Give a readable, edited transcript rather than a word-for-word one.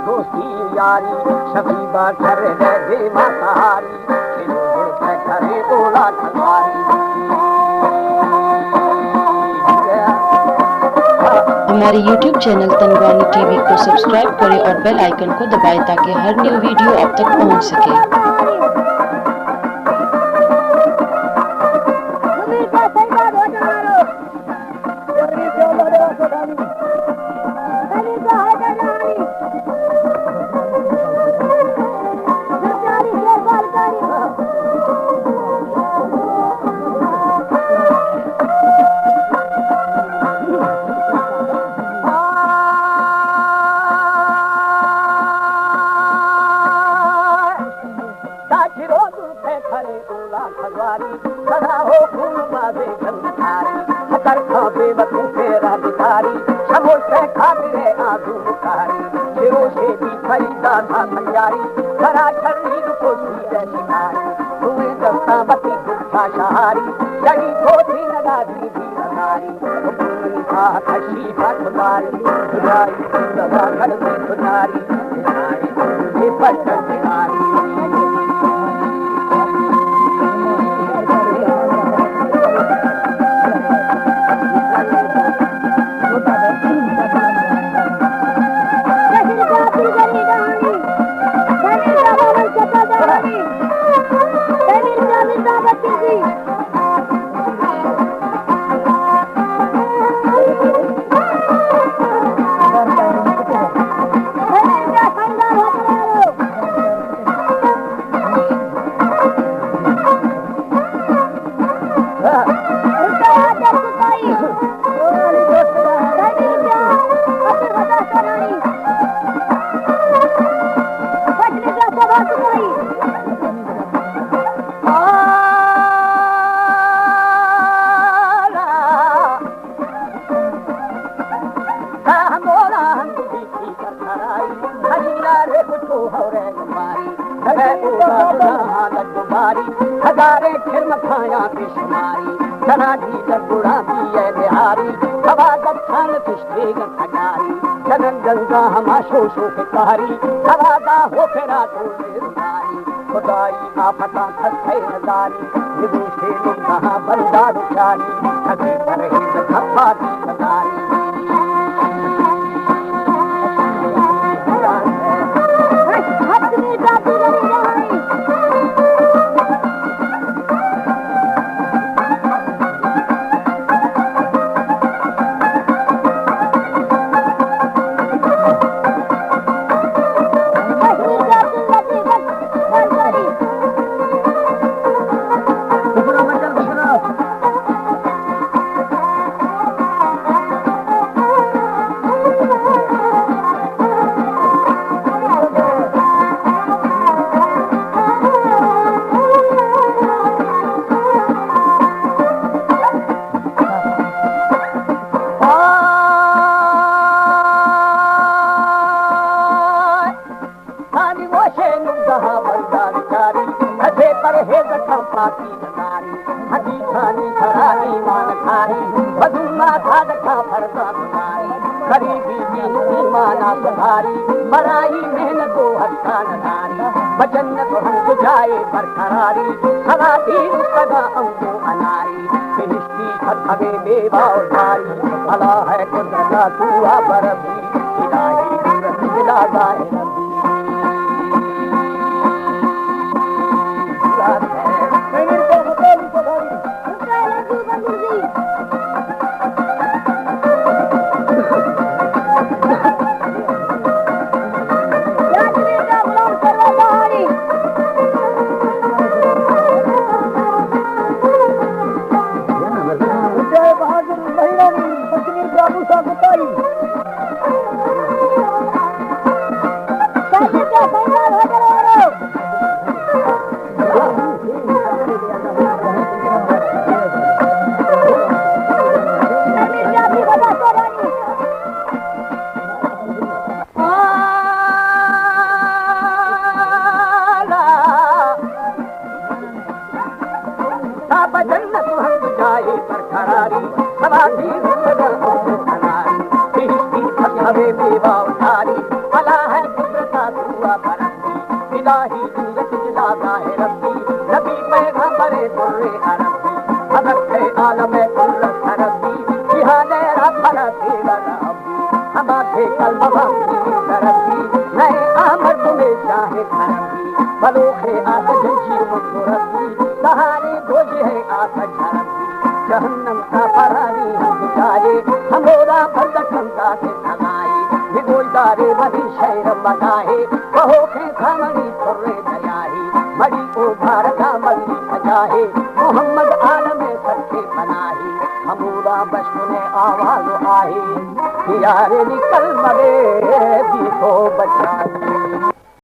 दोस्ती यारी शबीबा कर दे मातारी करे ओला खलवारी। हमारे YouTube चैनल तनवानी टीवी को सब्सक्राइब करें और बेल आइकन को दबाएं ताकि हर न्यू वीडियो आप तक पहुंच सके। साथी हवे बेवा उतारी अला है कुदरता दुआ परस्ती इलाही दूरत जिलागा है रब्बी नबी पैगंबरे दुर्रे अरबी हदक है आलम कुर्रत रब्बी जिहाने रब्बना तेरा रब्बी हमारे कल्ब बाकी रब्बी नए आमर तुम्हें चाहे खरबी बलोखे आस जंजीर मुझको रब्बी सहारे भोज है आस झरबी जहन्नम का फरारी हम गुजारे हमोरा बंदकंता के समाए विदोइदारे बदी शहर बनाए कहो के खामनी थोरे दयाही मड़ी ओ भारता मल्ली सजाए मोहम्मद आलम सबके बनाए हमोरा बशने आवाज आए यारे निकल मरे भी तो बचाए।